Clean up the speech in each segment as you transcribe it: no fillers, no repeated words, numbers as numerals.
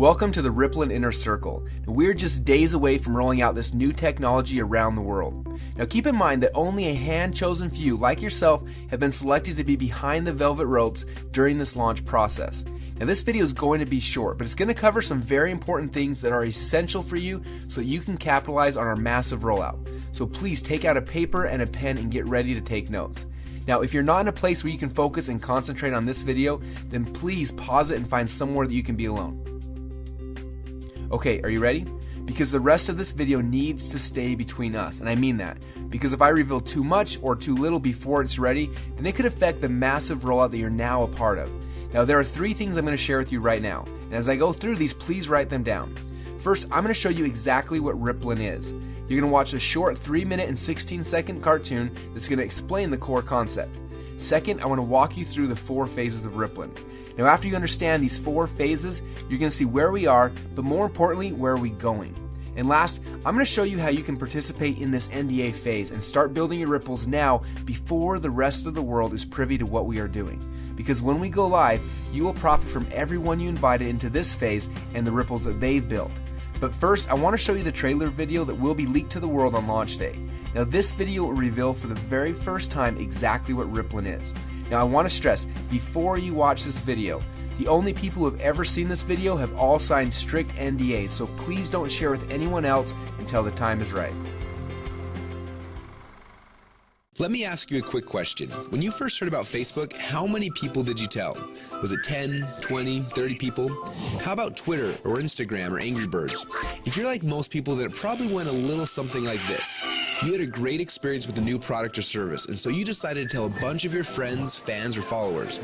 Welcome to the Rippln Inner Circle. We're just days away from rolling out this new technology around the world. Now keep in mind that only a hand-chosen few like yourself have been selected to be behind the velvet ropes during this launch process. Now this video is going to be short, but it's going to cover some very important things that are essential for you so that you can capitalize on our massive rollout. So please take out a paper and a pen and get ready to take notes. Now, if you're not in a place where you can focus and concentrate on this video, then please pause it and find somewhere that you can be alone. Okay, are you ready? Because the rest of this video needs to stay between us, and I mean that. Because if I reveal too much or too little before it's ready, then it could affect the massive rollout that you're now a part of. Now, there are 3 things I'm going to share with you right now, and as I go through these, please write them down. First, I'm going to show you exactly what Rippln is. You're going to watch a short 3-minute and 16-second cartoon that's going to explain the core concept. Second, I want to walk you through the 4 phases of Rippln. Now after you understand these 4 phases, you're going to see where we are, but more importantly, where are we going. And last, I'm going to show you how you can participate in this NDA phase and start building your ripples now before the rest of the world is privy to what we are doing. Because when we go live, you will profit from everyone you invited into this phase and the ripples that they've built. But first, I want to show you the trailer video that will be leaked to the world on launch day. Now this video will reveal for the very first time exactly what Rippln is. Now I want to stress, before you watch this video, the only people who have ever seen this video have all signed strict NDAs, so please don't share with anyone else until the time is right. Let me ask you a quick question. When you first heard about Facebook, how many people did you tell? Was it 10, 20, 30 people? How about Twitter or Instagram or Angry Birds? If you're like most people, then it probably went a little something like this. You had a great experience with a new product or service, and so you decided to tell a bunch of your friends, fans, or followers.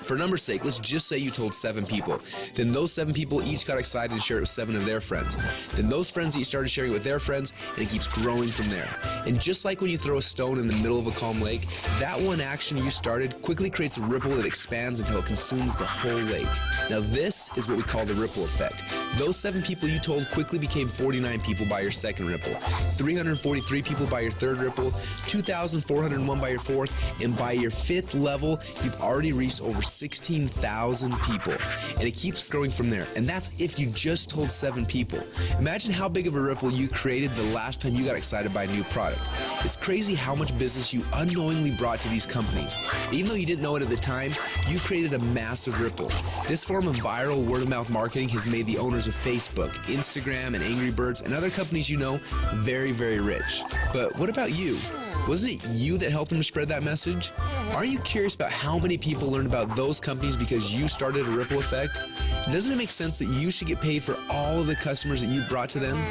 For number's sake, let's just say you told 7 people. Then those 7 people each got excited and shared it with 7 of their friends. Then those friends each started sharing it with their friends, and it keeps growing from there. And just like when you throw a stone in the middle of a calm lake, that one action you started quickly creates a ripple that expands until it consumes the whole lake. Now this is what we call the ripple effect. Those 7 people you told quickly became 49 people by your second ripple, 343 people by your third ripple, 2,401 by your fourth, and by your 5th level, you've already reached over 16,000 people, and it keeps growing from there. And that's if you just told 7 people. Imagine how big of a ripple you created the last time you got excited by a new product. It's crazy how much business you unknowingly brought to these companies. Even though you didn't know it at the time, you created a massive ripple. This form of viral word-of-mouth marketing has made the owners of Facebook, Instagram, and Angry Birds, and other companies you know very, very rich. But what about you? Wasn't it you that helped them to spread that message? Are you curious about how many people learned about those companies because you started a ripple effect? Doesn't it make sense that you should get paid for all of the customers that you brought to them?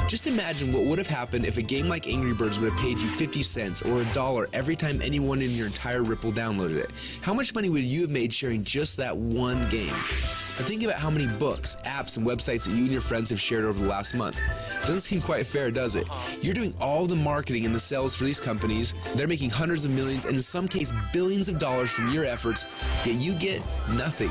Just imagine what would have happened if a game like Angry Birds would have paid you 50 cents or $1 every time anyone in your entire Ripple downloaded it. How much money would you have made sharing just that one game? Now think about how many books, apps, and websites that you and your friends have shared over the last month. Doesn't seem quite fair, does it? You're doing all the marketing and the sales for these companies. They're making hundreds of millions and in some cases billions of dollars from your efforts, yet you get nothing.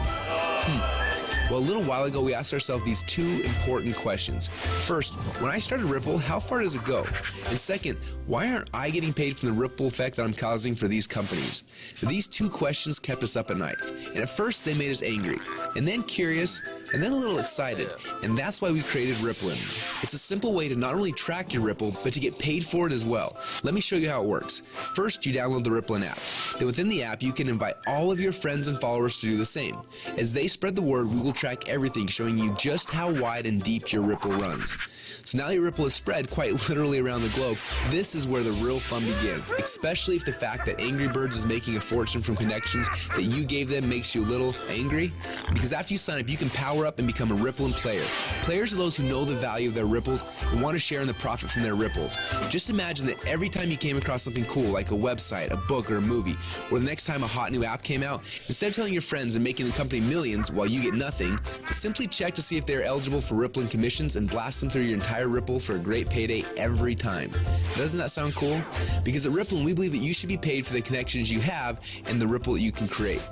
Well, a little while ago, we asked ourselves these 2 important questions. First, when I started Ripple, how far does it go? And second, why aren't I getting paid from the ripple effect that I'm causing for these companies? These 2 questions kept us up at night. And at first, they made us angry, and then curious, and then a little excited. And that's why we created Rippln. It's a simple way to not only track your Ripple, but to get paid for it as well. Let me show you how it works. First, you download the Rippln app. Then within the app, you can invite all of your friends and followers to do the same. As they spread the word, we will track everything, showing you just how wide and deep your Ripple runs. So now your Ripple is spread quite literally around the globe. This is where the real fun begins, especially if the fact that Angry Birds is making a fortune from connections that you gave them makes you a little angry. Because after you sign up, you can power up and become a Rippln player. Players are those who know the value of their ripples and want to share in the profit from their ripples. Just imagine that every time you came across something cool like a website, a book, or a movie, or the next time a hot new app came out, instead of telling your friends and making the company millions while you get nothing, simply check to see if they're eligible for Rippln commissions and blast them through your entire Ripple for a great payday every time. Doesn't that sound cool? Because at Rippln, we believe that you should be paid for the connections you have and the ripple that you can create.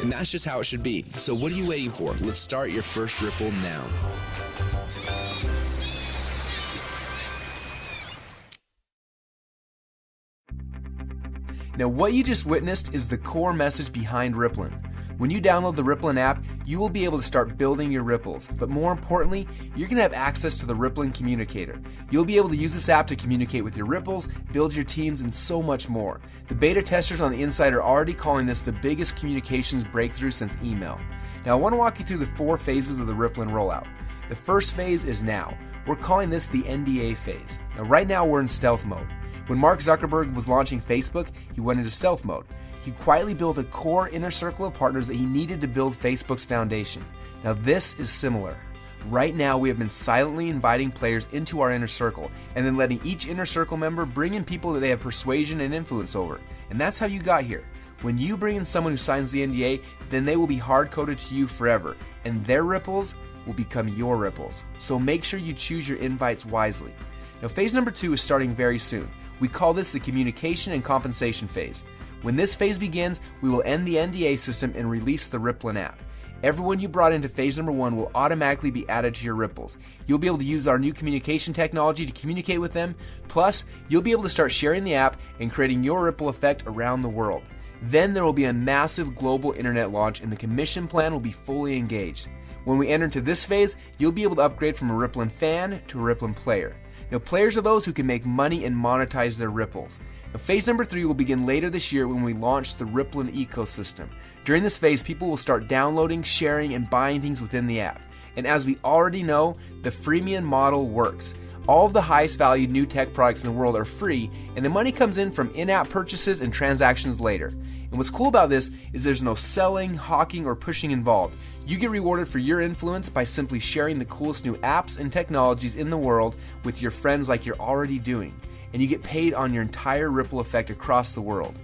And that's just how it should be. So what are you waiting for? Let's start your first Ripple now. Now what you just witnessed is the core message behind Rippln. When you download the Rippln app, you will be able to start building your ripples. But more importantly, you're going to have access to the Rippln Communicator. You'll be able to use this app to communicate with your ripples, build your teams, and so much more. The beta testers on the inside are already calling this the biggest communications breakthrough since email. Now I want to walk you through the 4 phases of the Rippln rollout. The first phase is now. We're calling this the NDA phase. Now right now we're in stealth mode. When Mark Zuckerberg was launching Facebook, he went into stealth mode. He quietly built a core inner circle of partners that he needed to build Facebook's foundation. Now this is similar. Right now we have been silently inviting players into our inner circle and then letting each inner circle member bring in people that they have persuasion and influence over. And that's how you got here. When you bring in someone who signs the NDA, then they will be hard-coded to you forever, and their ripples will become your ripples. So make sure you choose your invites wisely. Now phase number 2 is starting very soon. We call this the communication and compensation phase. When this phase begins, we will end the NDA system and release the Rippln app. Everyone you brought into phase number 1 will automatically be added to your ripples. You'll be able to use our new communication technology to communicate with them. Plus, you'll be able to start sharing the app and creating your ripple effect around the world. Then there will be a massive global internet launch and the commission plan will be fully engaged. When we enter into this phase, you'll be able to upgrade from a Rippln fan to a Rippln player. Now, players are those who can make money and monetize their ripples. Now, phase number 3 will begin later this year when we launch the Rippln ecosystem. During this phase, people will start downloading, sharing, and buying things within the app. And as we already know, the freemium model works. All of the highest valued new tech products in the world are free, and the money comes in from in-app purchases and transactions later. And what's cool about this is there's no selling, hawking, or pushing involved. You get rewarded for your influence by simply sharing the coolest new apps and technologies in the world with your friends like you're already doing. And you get paid on your entire ripple effect across the world.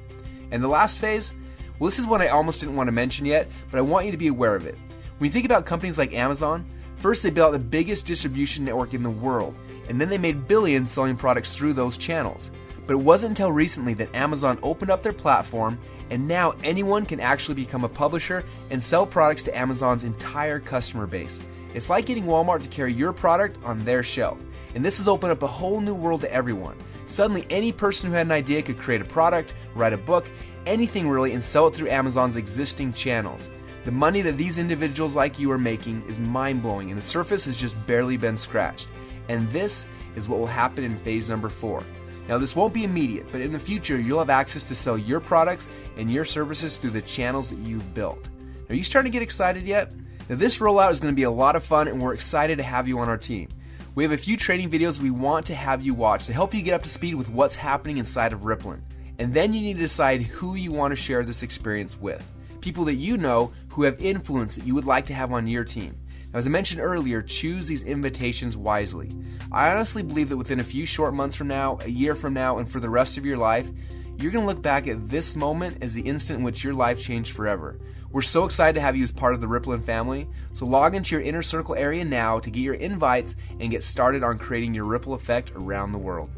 And the last phase? Well, this is one I almost didn't want to mention yet, but I want you to be aware of it. When you think about companies like Amazon, first they built the biggest distribution network in the world, and then they made billions selling products through those channels. But it wasn't until recently that Amazon opened up their platform, and now anyone can actually become a publisher and sell products to Amazon's entire customer base. It's like getting Walmart to carry your product on their shelf. And this has opened up a whole new world to everyone. Suddenly, any person who had an idea could create a product, write a book, anything really, and sell it through Amazon's existing channels. The money that these individuals like you are making is mind-blowing, and the surface has just barely been scratched. And this is what will happen in phase number 4. Now, this won't be immediate, but in the future, you'll have access to sell your products and your services through the channels that you've built. Are you starting to get excited yet? Now, this rollout is going to be a lot of fun, and we're excited to have you on our team. We have a few training videos we want to have you watch to help you get up to speed with what's happening inside of Rippln. And then you need to decide who you want to share this experience with. People that you know who have influence that you would like to have on your team. Now, as I mentioned earlier, choose these invitations wisely. I honestly believe that within a few short months from now, a year from now, and for the rest of your life, you're going to look back at this moment as the instant in which your life changed forever. We're so excited to have you as part of the Rippln family, so log into your inner circle area now to get your invites and get started on creating your ripple effect around the world.